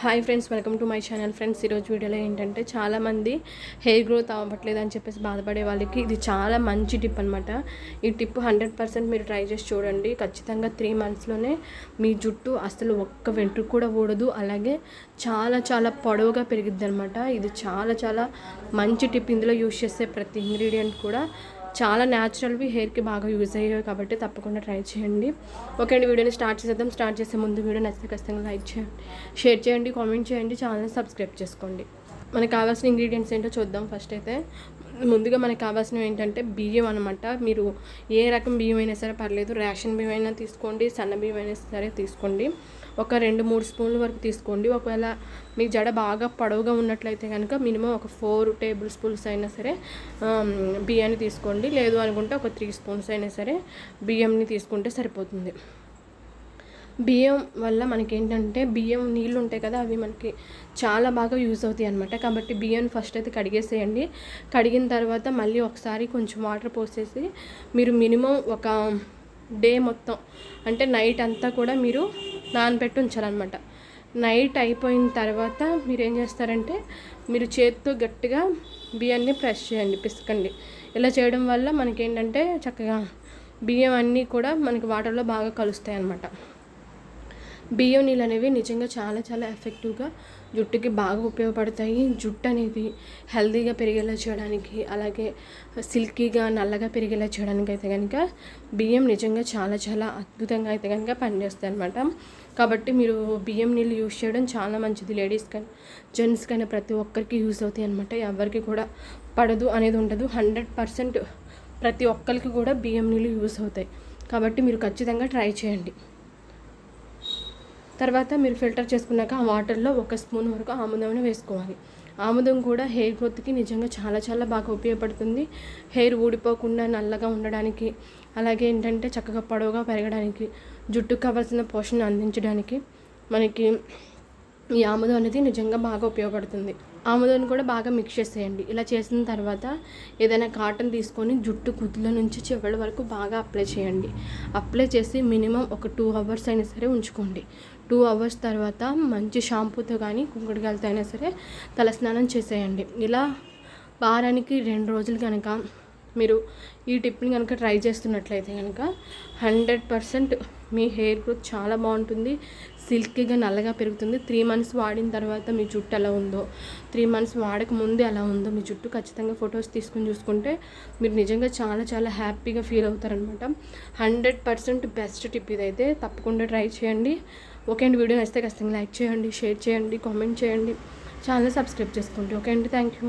Hi friends, welcome to my channel. Friends, ఈరోజు వీడియోలో ఏంటంటే చాలామంది హెయిర్ గ్రోత్ అవ్వట్లేదు అని చెప్పేసి బాధపడే వాళ్ళకి ఇది చాలా మంచి టిప్ అనమాట. ఈ టిప్ 100% మీరు ట్రై చేసి చూడండి. ఖచ్చితంగా 3 monthsలోనే మీ జుట్టు అసలు ఒక్క వెంట్రుక కూడా ఊడదు, అలాగే చాలా చాలా పొడవుగా పెరిగిద్ది అనమాట. ఇది చాలా చాలా మంచి టిప్. ఇందులో యూజ్ చేసే ప్రతి ఇంగ్రీడియంట్ కూడా చాలా న్యాచురల్వి, హెయిర్కి బాగా యూజ్ అయ్యేవి కాబట్టి తప్పకుండా ట్రై చేయండి. ఓకే అండి, వీడియోని స్టార్ట్ చేద్దాం. స్టార్ట్ చేసే ముందు వీడియో నచ్చితే ఖచ్చితంగా లైక్ చేయండి, షేర్ చేయండి, కామెంట్ చేయండి, ఛానల్ని సబ్స్క్రైబ్ చేసుకోండి. మనకు కావాల్సిన ఇంగ్రీడియంట్స్ ఏంటో చూద్దాం. ఫస్ట్ అయితే ముందుగా మనకు కావాల్సినవి ఏంటంటే బియ్యం అనమాట. మీరు ఏ రకం బియ్యం అయినా సరే పర్లేదు, రేషన్ బియ్యం అయినా తీసుకోండి, సన్న బియ్యం అయినా సరే తీసుకోండి. ఒక 2-3 స్పూన్ల వరకు తీసుకోండి. ఒకవేళ మీ జడ బాగా పొడవుగా ఉన్నట్లయితే కనుక మినిమం ఒక 4 tablespoons అయినా సరే బియ్యాన్ని తీసుకోండి. లేదు అనుకుంటే ఒక 3 spoons అయినా సరే బియ్యంని తీసుకుంటే సరిపోతుంది. బియ్యం వల్ల మనకేంటంటే బియ్యం నీళ్ళు ఉంటాయి కదా, అవి మనకి చాలా బాగా యూజ్ అవుతాయి అనమాట. కాబట్టి బియ్యం ఫస్ట్ అయితే కడిగేసేయండి. కడిగిన తర్వాత మళ్ళీ ఒకసారి కొంచెం వాటర్ పోసేసి మీరు మినిమం ఒక డే మొత్తం అంటే నైట్ అంతా కూడా మీరు నానబెట్టి ఉంచాలన్నమాట. నైట్ అయిపోయిన తర్వాత మీరు ఏం చేస్తారంటే మీరు చేతితో గట్టిగా బియ్యాన్ని ప్రెస్ చేయండి, పిసకండి. ఇలా చేయడం వల్ల మనకేంటంటే చక్కగా బియ్యం అన్నీ కూడా మనకి వాటర్లో బాగా కలుస్తాయి అన్నమాట. బియ్యం నీళ్ళు అనేవి నిజంగా చాలా చాలా ఎఫెక్టివ్గా జుట్టుకి బాగా ఉపయోగపడతాయి. జుట్టు అనేది హెల్తీగా పెరిగేలా చేయడానికి, అలాగే సిల్కీగా నల్లగా పెరిగేలా చేయడానికి అయితే కనుక బియ్యం నిజంగా చాలా చాలా అద్భుతంగా అయితే కనుక పనిచేస్తాయి అన్నమాట. కాబట్టి మీరు బియ్యం నీళ్ళు యూజ్ చేయడం చాలా మంచిది. లేడీస్ కానీ జెంట్స్ కానీ ప్రతి ఒక్కరికి యూజ్ అవుతాయి అన్నమాట. ఎవరికి కూడా పడదు అనేది ఉండదు. 100% ప్రతి ఒక్కరికి కూడా బియ్యం నీళ్ళు యూజ్ అవుతాయి. కాబట్టి మీరు ఖచ్చితంగా ట్రై చేయండి. తర్వాత మీరు ఫిల్టర్ చేసుకున్నాక ఆ వాటర్లో 1 స్పూన్ వరకు ఆముదంని వేసుకోవాలి. ఆముదం కూడా హెయిర్ గ్రోత్కి నిజంగా చాలా చాలా బాగా ఉపయోగపడుతుంది. హెయిర్ ఊడిపోకుండా నల్లగా ఉండడానికి, అలాగే ఏంటంటే చక్కగా పొడవుగా పెరగడానికి, జుట్టుకు కావాల్సిన పోషణ అందించడానికి మనకి ఈ ఆముదం అనేది నిజంగా బాగా ఉపయోగపడుతుంది. ఆముదాన్ని కూడా బాగా మిక్స్ చేసేయండి. ఇలా చేసిన తర్వాత ఏదైనా కాటన్ తీసుకొని జుట్టు కుదుల నుంచి చివరి వరకు బాగా అప్లై చేయండి. అప్లై చేసి మినిమం ఒక 2 hours అయినా సరే ఉంచుకోండి. 2 hours తర్వాత మంచి షాంపూతో కానీ కుంకుడుకాయలతో అయినా సరే తలస్నానం చేసేయండి. ఇలా వారానికి 2 రోజులు కనుక మీరు ఈ టిప్ని కనుక ట్రై చేస్తున్నట్లయితే కనుక 100% మీ హెయిర్ గ్రోత్ చాలా బాగుంటుంది, సిల్కీగా నల్లగా పెరుగుతుంది. 3 months వాడిన తర్వాత మీ జుట్టు ఎలా ఉందో, 3 months వాడక ముందు ఎలా ఉందో మీ జుట్టు ఖచ్చితంగా ఫొటోస్ తీసుకుని చూసుకుంటే మీరు నిజంగా చాలా చాలా హ్యాపీగా ఫీల్ అవుతారనమాట. 100% బెస్ట్ టిప్ ఇదైతే. తప్పకుండా ట్రై చేయండి. ఓకే అండి, వీడియో నచ్చితే ఖచ్చితంగా లైక్ చేయండి, షేర్ చేయండి, కామెంట్ చేయండి, ఛానల్ సబ్స్క్రైబ్ చేసుకోండి. ఓకే అండి, థ్యాంక్ యూ.